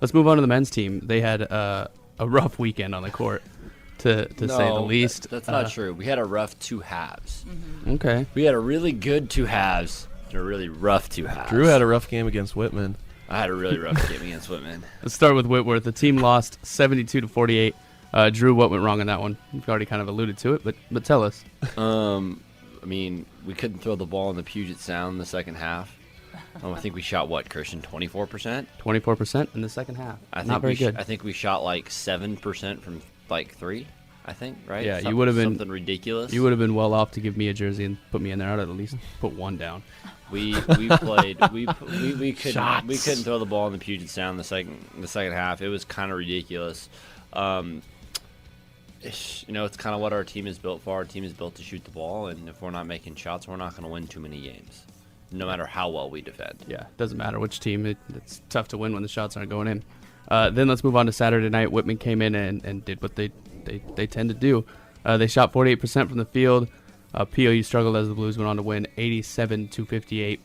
Let's move on to the men's team. They had a rough weekend on the court, to say the least. That's not true. We had a rough 2 halves. Mm-hmm. Okay. We had a really good 2 halves and a really rough 2 halves. Drew had a rough game against Whitman. I had a really rough game against Whitman. Let's start with Whitworth. The team lost 72-48. Drew, what went wrong in that one? You've already kind of alluded to it, but tell us. I mean, we couldn't throw the ball in the Puget Sound in the second half. I think we shot, Christian, 24%? 24% in the second half. Not very good. I think we shot like 7% from like 3, I think, right? Yeah, you would have been something ridiculous. You would have been well off to give me a jersey and put me in there. I'd at least put one down. We played we couldn't throw the ball in the Puget Sound the second half. It was kind of ridiculous. It's kind of what our team is built for. Our team is built to shoot the ball, and if we're not making shots, we're not going to win too many games, no matter how well we defend. Yeah, doesn't matter which team. It's tough to win when the shots aren't going in. Then let's move on to Saturday night. Whitman came in and did what they tend to do. They shot 48% from the field. PLU struggled as the Blues went on to win 87-58.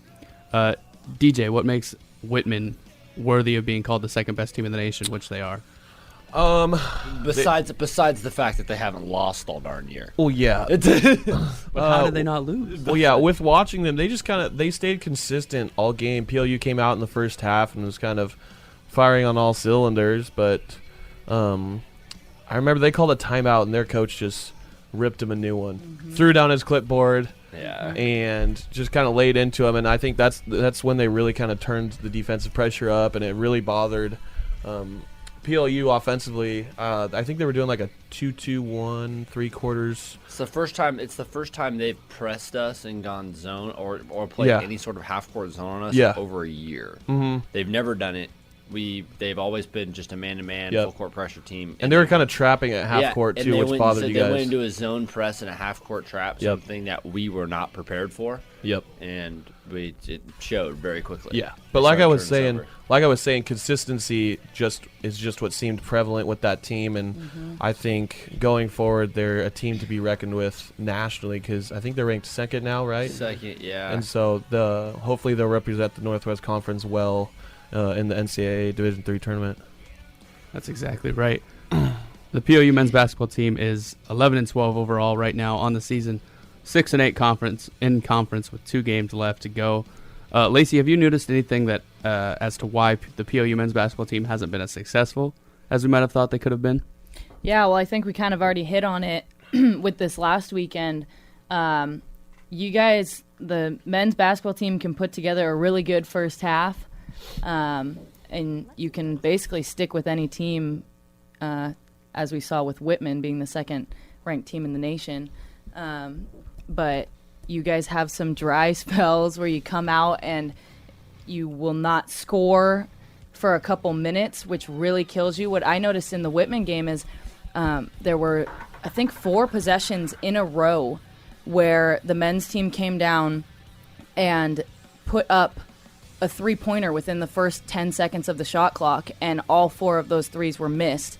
DJ, what makes Whitman worthy of being called the second best team in the nation, which they are? Besides the fact that they haven't lost all darn year. Well, yeah. But how did they not lose? Well, yeah. With watching them, they just they stayed consistent all game. PLU came out in the first half and was kind of firing on all cylinders, but I remember they called a timeout and their coach just ripped him a new one, threw down his clipboard, and just kind of laid into him. And I think that's when they really kind of turned the defensive pressure up, and it really bothered PLU offensively. I think they were doing like a 2-2-1 3/4. It's the first time they've pressed us and gone zone or played any sort of half court zone on us in over a year. Mm-hmm. They've never done it. They've always been just a man-to-man full court pressure team, and they were kind of trapping at half court too, which bothered you guys. They went into a zone press and a half court trap, something that we were not prepared for. Yep, and it showed very quickly. Yeah, but like I was saying, consistency is just what seemed prevalent with that team, and I think going forward they're a team to be reckoned with nationally because I think they're ranked second now, right? Second, yeah. And so hopefully they'll represent the Northwest Conference well in the NCAA Division III tournament. That's exactly right. The PLU men's basketball team is 11-12 overall right now on the season, 6-8 conference with 2 games left to go. Lacey, have you noticed anything that as to why the PLU men's basketball team hasn't been as successful as we might have thought they could have been? Yeah, well, I think we kind of already hit on it with this last weekend. You guys, the men's basketball team, can put together a really good first half. And you can basically stick with any team, as we saw with Whitman being the second-ranked team in the nation. But you guys have some dry spells where you come out and you will not score for a couple minutes, which really kills you. What I noticed in the Whitman game is there were, I think, 4 possessions in a row where the men's team came down and put up a 3-pointer within the first 10 seconds of the shot clock, and all 4 of those threes were missed.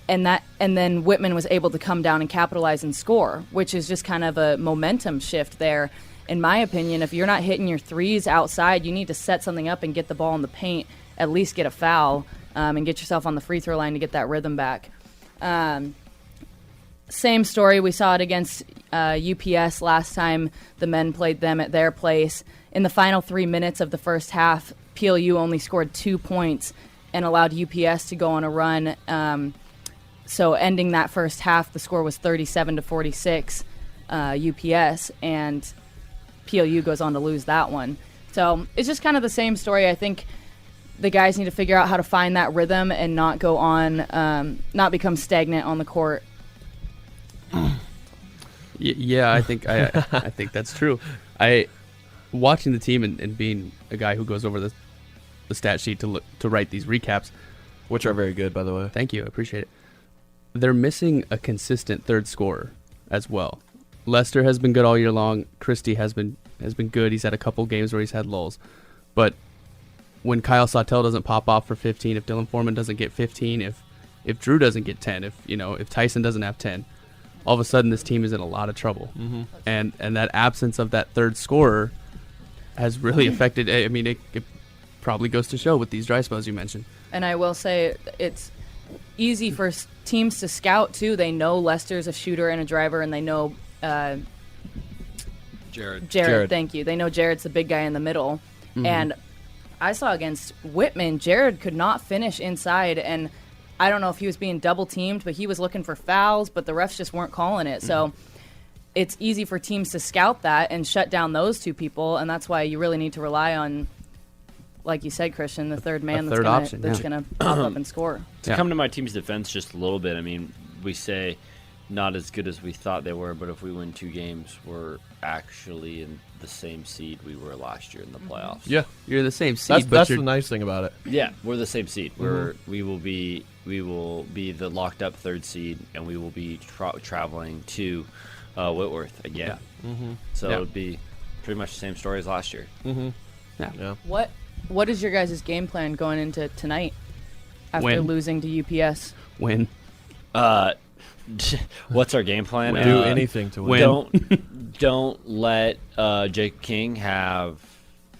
And then Whitman was able to come down and capitalize and score, which is just kind of a momentum shift there. In my opinion, if you're not hitting your threes outside, you need to set something up and get the ball in the paint, at least get a foul, and get yourself on the free throw line to get that rhythm back. Same story. We saw it against UPS last time the men played them at their place. In the final 3 minutes of the first half, PLU only scored 2 points and allowed UPS to go on a run. So ending that first half, the score was 37-46 UPS, and PLU goes on to lose that one. So it's just kind of the same story. I think the guys need to figure out how to find that rhythm and not go on, not become stagnant on the court. Yeah, I think I think that's true. Watching the team and being a guy who goes over the stat sheet to write these recaps, which are very good, by the way. Thank you, I appreciate it. They're missing a consistent third scorer as well. Lester has been good all year long. Christie has been good. He's had a couple games where he's had lulls, but when Kyle Sawtell doesn't pop off for 15, if Dylan Foreman doesn't get 15, if Drew doesn't get 10, if Tyson doesn't have 10, all of a sudden this team is in a lot of trouble. Mm-hmm. And that absence of that third scorer has really affected. I mean, it probably goes to show with these dry spells you mentioned. And I will say it's easy for teams to scout, too. They know Lester's a shooter and a driver, and they know Jared, thank you. They know Jared's the big guy in the middle. Mm-hmm. And I saw against Whitman, Jared could not finish inside, and I don't know if he was being double-teamed, but he was looking for fouls, but the refs just weren't calling it. Mm-hmm. So it's easy for teams to scout that and shut down those two people, and that's why you really need to rely on, like you said, Christian, the third man that's going to pop up and score. To come to my team's defense just a little bit, I mean, we say not as good as we thought they were, but if we win 2 games, we're actually in the same seed we were last year in the playoffs. Yeah, you're in the same seed. That's the nice thing about it. Yeah, we're the same seed. We will be the locked up 3rd seed, and we will be traveling to Whitworth again. Yeah. Mm-hmm. So it would be pretty much the same story as last year. Mm-hmm. Yeah. What is your guys' game plan going into tonight after losing to UPS? Win. What's our game plan? Do anything to win. Don't let Jacob King have...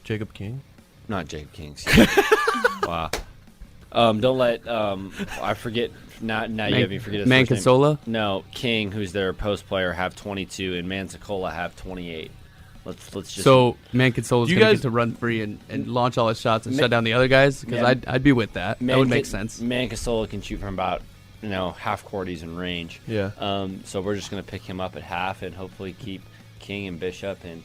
Jacob King? Not Jacob King. Wow. Don't let... I forget... Now you have me forget his first name. No, King, who's their post player, have 22, and Mansacola have 28. Let's just... So Mancasola's going to get to run free and launch all his shots and shut down the other guys? Because I'd be with that. That would make sense. Mancasola can shoot from about... half court he's in range. Yeah. So we're just going to pick him up at half and hopefully keep King and Bishop and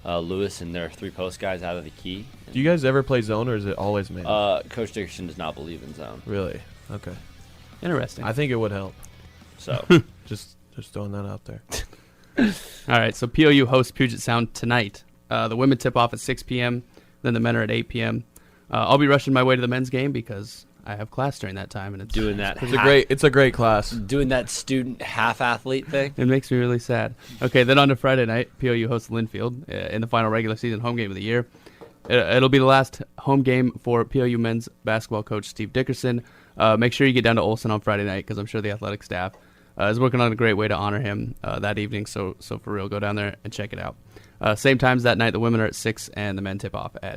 Lewis and their 3 post guys out of the key. Do you guys ever play zone, or is it always man? Coach Dickerson does not believe in zone. Really? Okay. Interesting. I think it would help. So just throwing that out there. All right. So PLU hosts Puget Sound tonight. The women tip off at 6 p.m. Then the men are at 8 p.m. I'll be rushing my way to the men's game because I have class during that time, and it's doing that. It's a great class. Doing that student half athlete thing. It makes me really sad. Okay, then on to Friday night, PLU hosts Linfield in the final regular season home game of the year. It'll be the last home game for PLU men's basketball coach Steve Dickerson. Make sure you get down to Olson on Friday night because I'm sure the athletic staff is working on a great way to honor him that evening. So for real, go down there and check it out. Same times that night, the women are at 6 and the men tip off at